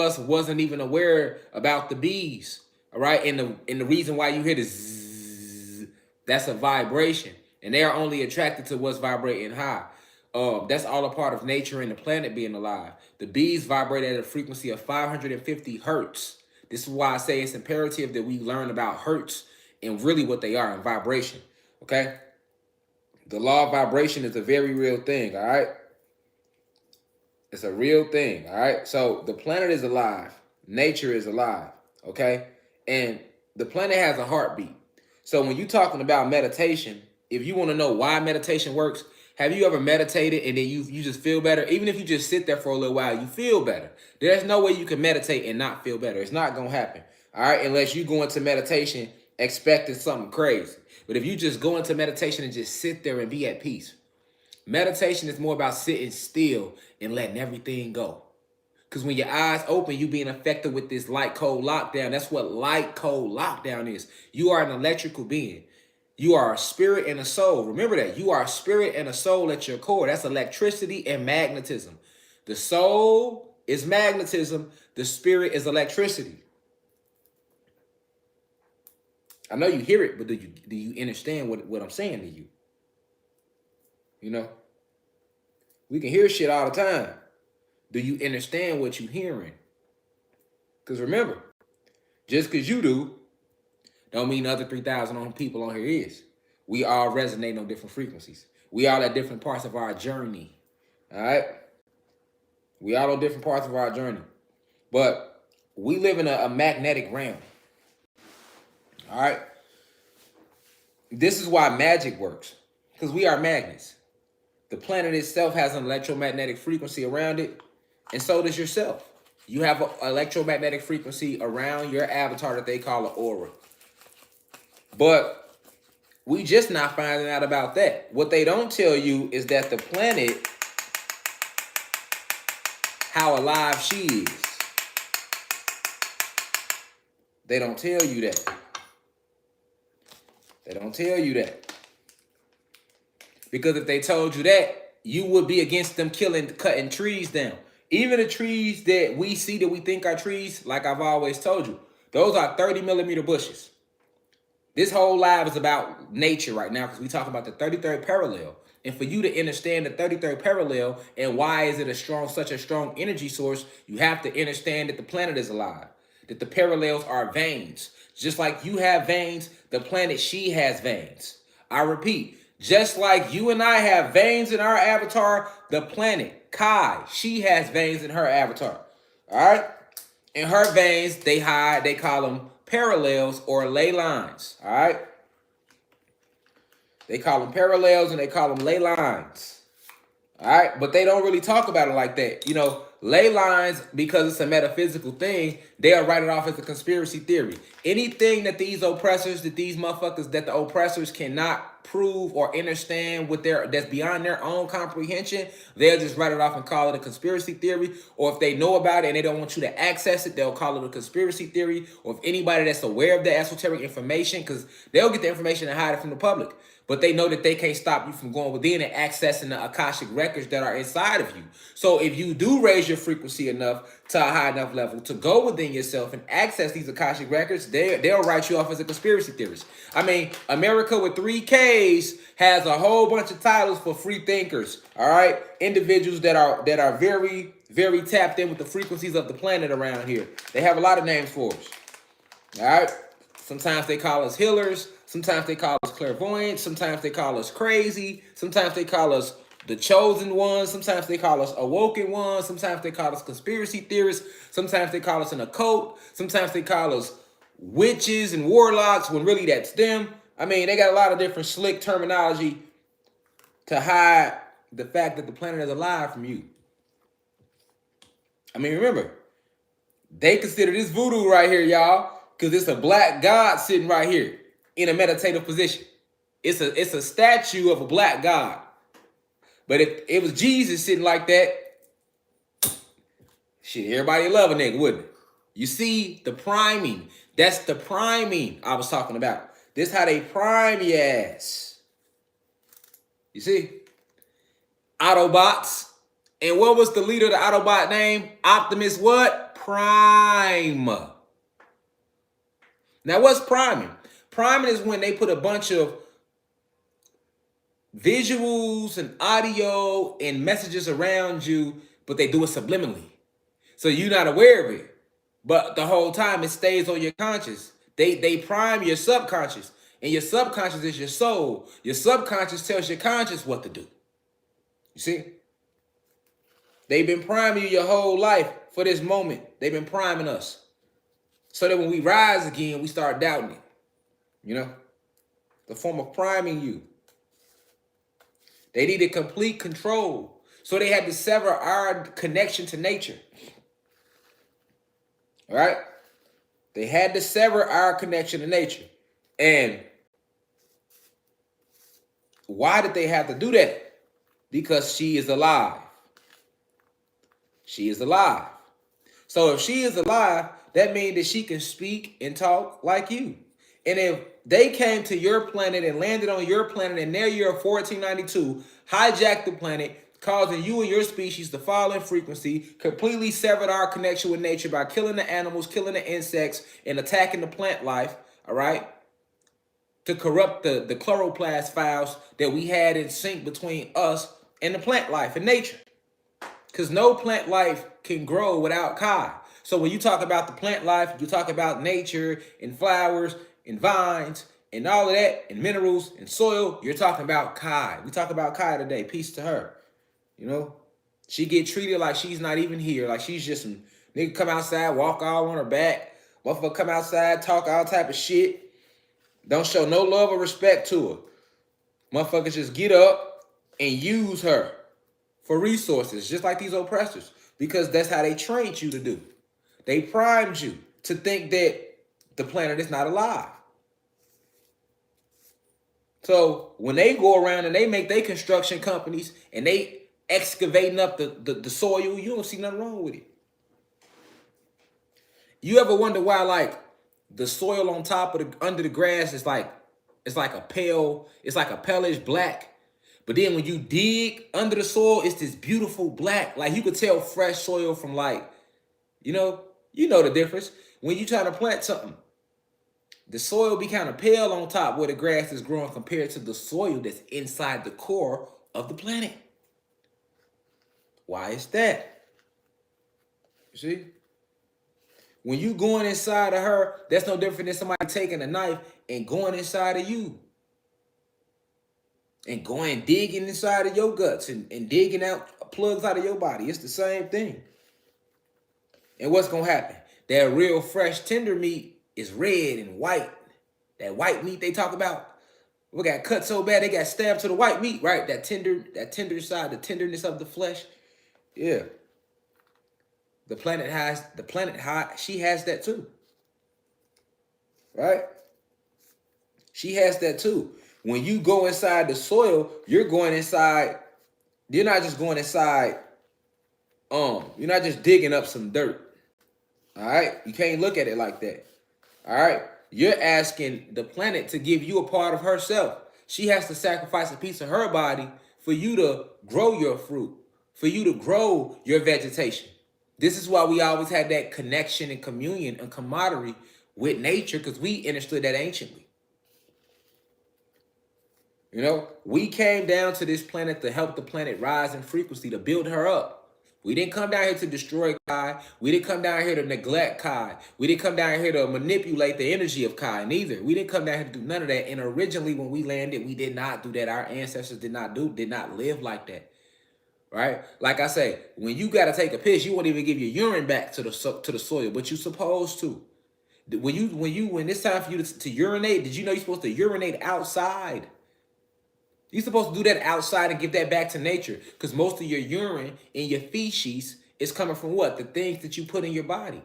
us wasn't even aware about the bees. All right, and the reason why you hear the zzz, that's a vibration, and they are only attracted to what's vibrating high. That's all a part of nature and the planet being alive. The bees vibrate at a frequency of 550 hertz. This is why I say it's imperative that we learn about hertz and really what they are in vibration. Okay, the law of vibration is a very real thing. All right. It's a real thing, all right? So the planet is alive. Nature is alive, okay? And the planet has a heartbeat. So when you're talking about meditation, if you want to know why meditation works, have you ever meditated and then you just feel better? Even if you just sit there for a little while, you feel better. There's no way you can meditate and not feel better. It's not going to happen, all right? Unless you go into meditation expecting something crazy. But if you just go into meditation and just sit there and be at peace, meditation is more about sitting still and letting everything go. Because when your eyes open, you being affected with this light cold lockdown. That's what light cold lockdown is. You are an electrical being. You are a spirit and a soul. Remember that. You are a spirit and a soul at your core. That's electricity and magnetism. The soul is magnetism. The spirit is electricity. I know you hear it, but do you understand what I'm saying to you? You know? We can hear shit all the time. Do you understand what you're hearing? Because remember, just because you do, don't mean the other 3,000 people on here is. We all resonate on different frequencies. We all at different parts of our journey. All right? We all on different parts of our journey. But we live in a magnetic realm. All right? This is why magic works. Because we are magnets. The planet itself has an electromagnetic frequency around it, and so does yourself. You have an electromagnetic frequency around your avatar that they call an aura. But we just not finding out about that. What they don't tell you is that the planet, how alive she is. They don't tell you that. They don't tell you that. Because if they told you that, you would be against them cutting trees down. Even the trees that we see that we think are trees, like I've always told you, those are 30 millimeter bushes. This whole live is about nature right now because we talk about the 33rd parallel. And for you to understand the 33rd parallel and why is it such a strong energy source, you have to understand that the planet is alive, that the parallels are veins. Just like you have veins, the planet, she has veins. I repeat, just like you and I have veins in our avatar, the planet, Kai, she has veins in her avatar. All right? In her veins, they call them parallels or ley lines. All right? They call them parallels and they call them ley lines. All right? But they don't really talk about it like that. You know, ley lines, because it's a metaphysical thing, they'll write it off as a conspiracy theory. Anything that these oppressors, that the oppressors cannot prove or understand that's beyond their own comprehension, they'll just write it off and call it a conspiracy theory. Or if they know about it and they don't want you to access it, they'll call it a conspiracy theory. Or if anybody that's aware of the esoteric information, because they'll get the information and hide it from the public. But they know that they can't stop you from going within and accessing the Akashic records that are inside of you. So if you do raise your frequency enough to a high enough level to go within yourself and access these Akashic records, they'll write you off as a conspiracy theorist. I mean, America with 3 Ks has a whole bunch of titles for free thinkers, all right? Individuals that are very, very tapped in with the frequencies of the planet around here. They have a lot of names for us, all right? Sometimes they call us healers. Sometimes they call us clairvoyants. Sometimes they call us crazy. Sometimes they call us the chosen ones. Sometimes they call us awoken ones. Sometimes they call us conspiracy theorists. Sometimes they call us an occult. Sometimes they call us witches and warlocks when really that's them. I mean, they got a lot of different slick terminology to hide the fact that the planet is alive from you. I mean, remember, they consider this voodoo right here, y'all, because it's a black god sitting right here in a meditative position. It's a statue of a black god. But if it was Jesus sitting like that, shit, everybody love a nigga, wouldn't it? You see the priming. That's the priming I was talking about. This how they prime your ass. You see? Autobots. And what was the leader of the Autobot name? Optimus what? prime. Now, what's priming? Priming is when they put a bunch of visuals and audio and messages around you, but they do it subliminally. So you're not aware of it. But the whole time it stays on your conscious. They prime your subconscious. And your subconscious is your soul. Your subconscious tells your conscious what to do. You see? They've been priming you your whole life for this moment. They've been priming us. So that when we rise again, we start doubting it. You know? The form of priming you. They needed complete control. So they had to sever our connection to nature. All right? They had to sever our connection to nature. And why did they have to do that? Because she is alive. She is alive. So if she is alive, that means that she can speak and talk like you. And if they came to your planet and landed on your planet in their year of 1492, hijacked the planet, causing you and your species to fall in frequency, completely severed our connection with nature by killing the animals, killing the insects, and attacking the plant life, all right? To corrupt the chloroplast files that we had in sync between us and the plant life and nature. Because no plant life can grow without Kai. So when you talk about the plant life, you talk about nature and flowers and vines and all of that and minerals and soil, you're talking about Kai. We talk about Kai today. Peace to her. You know, she get treated like she's not even here. Like she's just some nigga come outside, walk all on her back. Motherfucker come outside, talk all type of shit. Don't show no love or respect to her. Motherfuckers just get up and use her for resources, just like these oppressors, because that's how they trained you to do. They primed you to think that the planet is not alive. So when they go around and they make their construction companies and they excavating up the soil, you don't see nothing wrong with it. You ever wonder why, like, the soil on top of under the grass is like, it's like a palish black. But then when you dig under the soil, it's this beautiful black. Like you could tell fresh soil from like, you know the difference. When you try to plant something, the soil be kind of pale on top where the grass is growing compared to the soil that's inside the core of the planet. Why is that? You see? When you going inside of her, that's no different than somebody taking a knife and going inside of you. And going digging inside of your guts and digging out plugs out of your body. It's the same thing. And what's going to happen? That real fresh tender meat is red and white. That white meat they talk about. We got cut so bad they got stabbed to the white meat, right? That tender side, the tenderness of the flesh. Yeah. The planet she has that too. Right? She has that too. When you go inside the soil, you're going inside, you're not just going inside, you're not just digging up some dirt. All right? You can't look at it like that. All right? You're asking the planet to give you a part of herself. She has to sacrifice a piece of her body for you to grow your fruit, for you to grow your vegetation. This is why we always had that connection and communion and camaraderie with nature, because we understood that anciently. You know, we came down to this planet to help the planet rise in frequency, to build her up. We didn't come down here to destroy Kai. We didn't come down here to neglect Kai. We didn't come down here to manipulate the energy of Kai, neither. We didn't come down here to do none of that. And originally when we landed, we did not do that. Our ancestors did not live like that. Right? Like I say, when you got to take a piss, you won't even give your urine back to the soil, but you're supposed to. When it's time for you to urinate, did you know you're supposed to urinate outside? You're supposed to do that outside and give that back to nature, because most of your urine and your feces is coming from what? The things that you put in your body.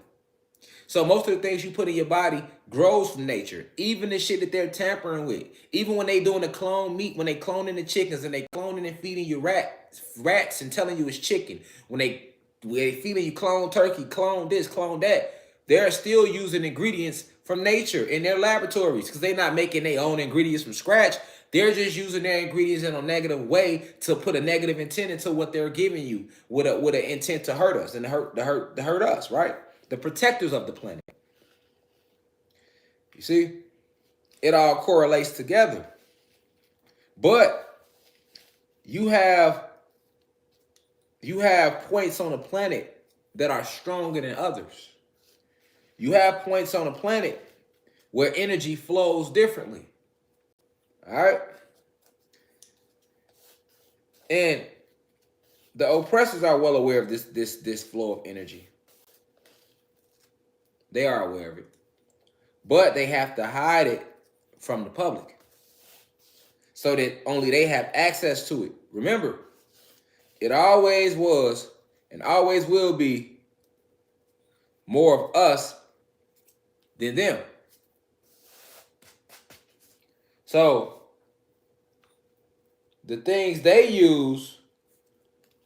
So most of the things you put in your body grows from nature. Even the shit that they're tampering with. Even when they doing the clone meat, when they cloning the chickens and they cloning and feeding you rats and telling you it's chicken. When they feeding you clone turkey, clone this, clone that, they're still using ingredients from nature in their laboratories, because they're not making their own ingredients from scratch. They're just using their ingredients in a negative way to put a negative intent into what they're giving you with an intent to hurt us and to hurt us, right? the protectors of the planet. You see, it all correlates together. But you have points on the planet that are stronger than others. You have points on the planet where energy flows differently. All right? And the oppressors are well aware of this flow of energy. They are aware of it. But they have to hide it from the public so that only they have access to it. Remember, it always was and always will be more of us than them. So the things they use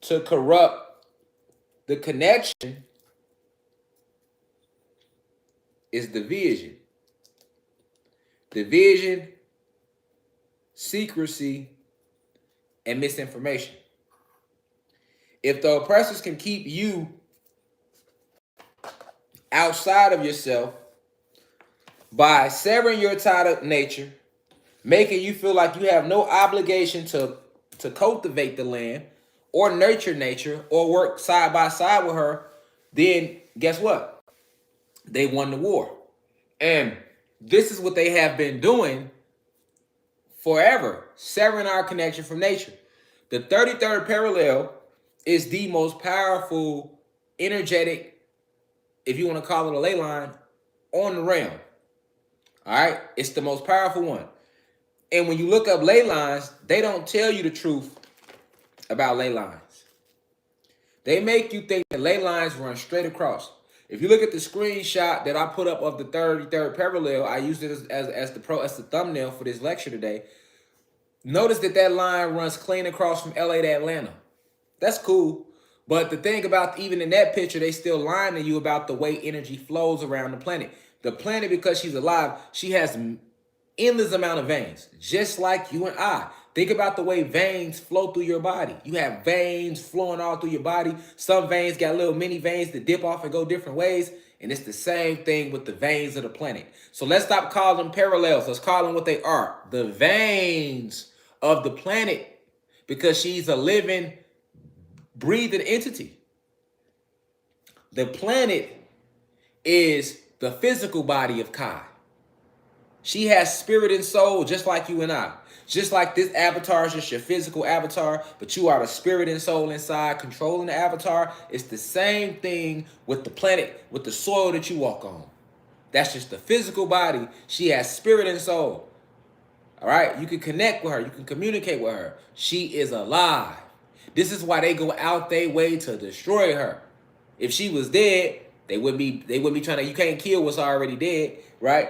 to corrupt the connection is division. Division, secrecy, and misinformation. If the oppressors can keep you outside of yourself by severing your tie to nature, making you feel like you have no obligation to cultivate the land or nurture nature or work side by side with her, then guess what? They won the war. And this is what they have been doing forever, severing our connection from nature. The 33rd parallel is the most powerful, energetic, if you want to call it a ley line, on the realm. All right? It's the most powerful one. And when you look up ley lines, they don't tell you the truth about ley lines. They make you think that ley lines run straight across. If you look at the screenshot that I put up of the 33rd parallel, I used it as the thumbnail for this lecture today. Notice that line runs clean across from LA to Atlanta. That's cool. But the thing about, even in that picture, they still lying to you about the way energy flows around the planet. The planet, because she's alive, she has endless amount of veins, just like you and I. Think about the way veins flow through your body. You have veins flowing all through your body. Some veins got little mini veins that dip off and go different ways. And it's the same thing with the veins of the planet. So let's stop calling them parallels. Let's call them what they are. The veins of the planet, because she's a living, breathing entity. The planet is the physical body of Kai. She has spirit and soul just like you and I. Just like this avatar is just your physical avatar, but you are the spirit and soul inside controlling the avatar. It's the same thing with the planet, with the soil that you walk on. That's just the physical body. She has spirit and soul. All right? You can connect with her. You can communicate with her. She is alive. This is why they go out their way to destroy her. If she was dead, they wouldn't be trying to, you can't kill what's already dead, right?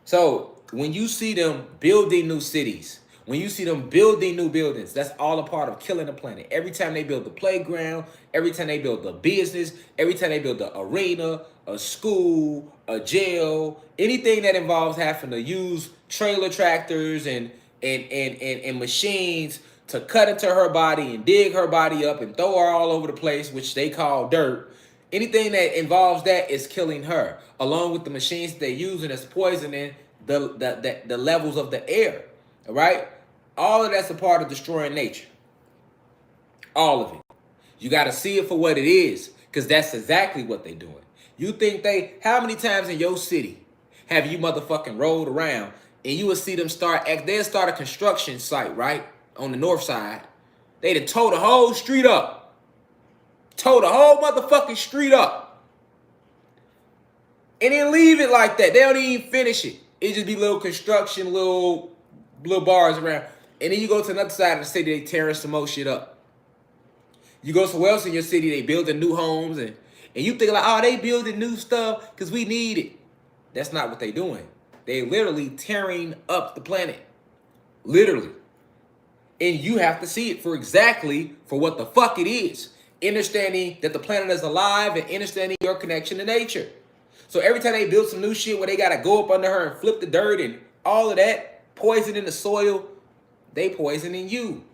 So when you see them building new cities, when you see them building new buildings, that's all a part of killing the planet. Every time they build a playground, every time they build a business, every time they build an arena, a school, a jail, anything that involves having to use trailer tractors and machines to cut into her body and dig her body up and throw her all over the place, which they call dirt. Anything that involves that is killing her, along with the machines they're using as poisoning the levels of the air. All right? All of that's a part of destroying nature. All of it. You got to see it for what it is, because that's exactly what they're doing. You think how many times in your city have you motherfucking rolled around and you will see them they'll start a construction site, right? On the north side. They'd have tore the whole street up. Tore the whole motherfucking street up. And then leave it like that. They don't even finish it. It just be little construction, little bars around. And then you go to another side of the city, they tearing some more shit up. You go somewhere else in your city, they building new homes, and you think like, oh, they building new stuff because we need it. That's not what they doing. They literally tearing up the planet. Literally. And you have to see it for what the fuck it is. Understanding that the planet is alive and understanding your connection to nature. So every time they build some new shit where they got to go up under her and flip the dirt and all of that, poison in the soil, they poisoning you.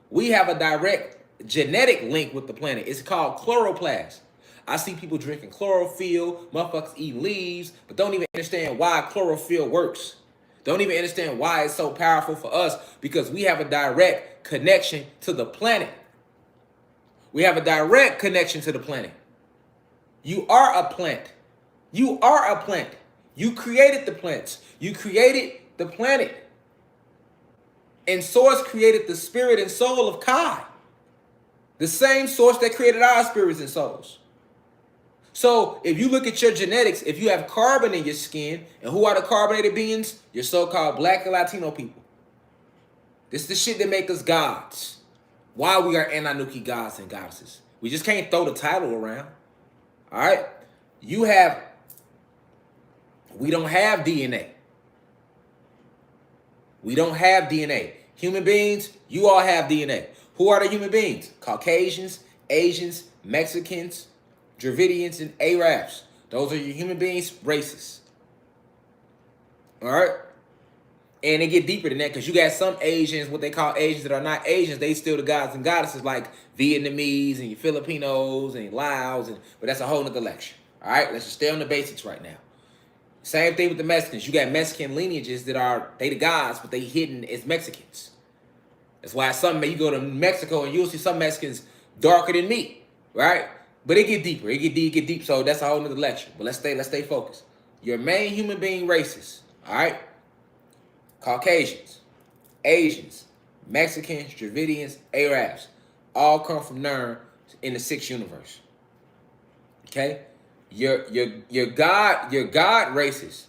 We have a direct genetic link with the planet. It's called chloroplast. I see people drinking chlorophyll, motherfuckers eating leaves, but don't even understand why chlorophyll works. Don't even understand why it's so powerful for us, because we have a direct connection to the planet. We have a direct connection to the planet. You are a plant. You are a plant. You created the plants. You created the planet. And Source created the spirit and soul of Kai. The same Source that created our spirits and souls. So if you look at your genetics, if you have carbon in your skin, and who are the carbonated beings? Your so-called Black and Latino people. This is the shit that make us gods. Why we are Anunnaki gods and goddesses. We just can't throw the title around. All right? We don't have DNA. We don't have DNA. Human beings, you all have DNA. Who are the human beings? Caucasians, Asians, Mexicans, Dravidians, and Arabs. Those are your human beings, races. All right? And they get deeper than that, because you got some Asians, what they call Asians that are not Asians, they still the gods and goddesses, like Vietnamese and your Filipinos and Laos, but that's a whole nother lecture. All right? Let's just stay on the basics right now. Same thing with the Mexicans. You got Mexican lineages they the gods, but they hidden as Mexicans. That's why you go to Mexico and you'll see some Mexicans darker than me, right? But it get deeper. It get deep. So that's a whole nother lecture. But let's stay focused. Your main human being races, all right? Caucasians, Asians, Mexicans, Dravidians, Arabs, all come from Nern in the 6th universe. Okay? Your God races,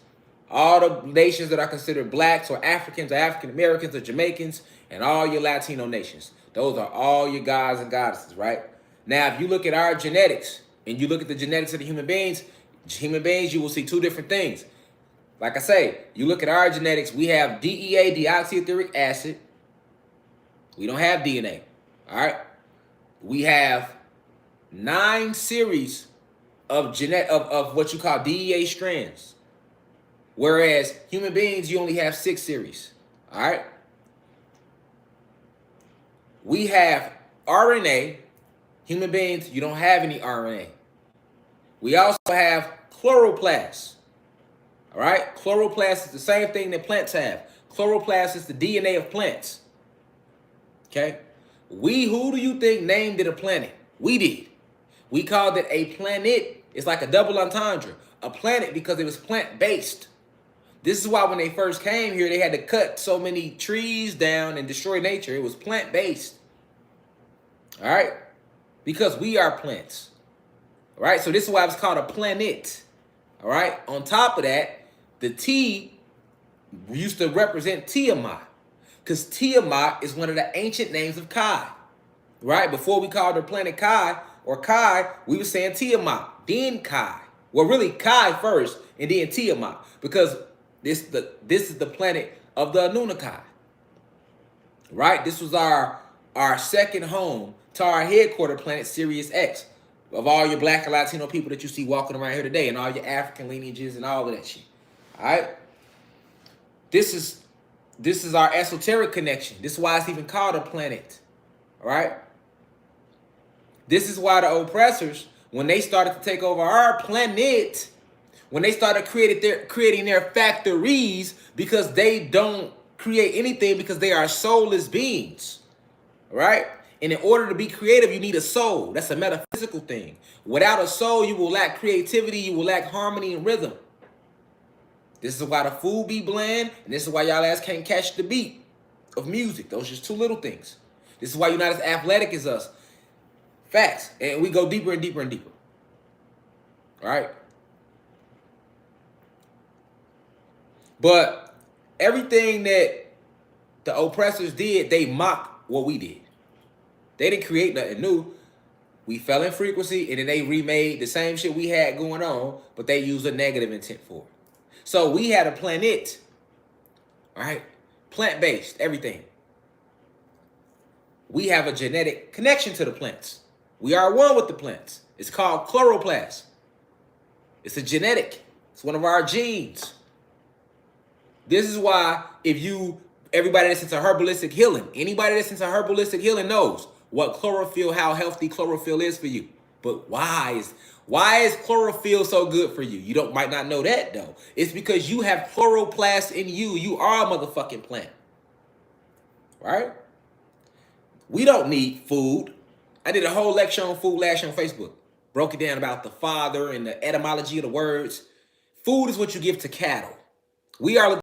all the nations that are considered blacks or Africans or African Americans or Jamaicans, and all your Latino nations. Those are all your gods and goddesses, right? Now, if you look at our genetics and you look at the genetics of the human beings, you will see two different things. Like I say, you look at our genetics, we have DEA, deoxyetheric acid. We don't have DNA, all right? We have 9 series of what you call DEA strands. Whereas human beings, you only have 6 series, all right? We have RNA. Human beings, you don't have any RNA. We also have chloroplasts. All right? Chloroplast is the same thing that plants have. Chloroplast is the DNA of plants. Okay? Who do you think named it a planet? We did. We called it a planet. It's like a double entendre. A planet because it was plant-based. This is why when they first came here, they had to cut so many trees down and destroy nature. It was plant-based. All right? Because we are plants. All right? So this is why it's called a planet. All right? On top of that, the T used to represent Tiamat. Because Tiamat is one of the ancient names of Kai. Right? Before we called her planet Kai, or Kai, we were saying Tiamat. Then Kai. Well, really Kai first, and then Tiamat. Because this is the planet of the Anunnaki. Right? This was our second home to our headquarter planet, Sirius X, of all your Black and Latino people that you see walking around here today, and all your African lineages and all of that shit. All right? This is our esoteric connection. This is why it's even called a planet. All right? This is why the oppressors, when they started to take over our planet, when they started creating their factories, because they don't create anything because they are soulless beings. All right? And in order to be creative, you need a soul. That's a metaphysical thing. Without a soul, you will lack creativity. You will lack harmony and rhythm. This is why the food be bland, and this is why y'all ass can't catch the beat of music. Those are just two little things. This is why you're not as athletic as us. Facts. And we go deeper and deeper and deeper. All right? But everything that the oppressors did, they mocked what we did. They didn't create nothing new. We fell in frequency, and then they remade the same shit we had going on, but they used a negative intent for it. So we had a planet, all right? Plant-based, everything. We have a genetic connection to the plants. We are one with the plants. It's called chloroplast. It's a genetic. It's one of our genes. This is why everybody that's into herbalistic healing, anybody that's into herbalistic healing knows what chlorophyll, how healthy chlorophyll is for you. But why is chlorophyll so good for you? You might not know that though. It's because you have chloroplast in you. You are a motherfucking plant. Right? We don't need food. I did a whole lecture on food last year on Facebook. Broke it down about the father and the etymology of the words. Food is what you give to cattle. We are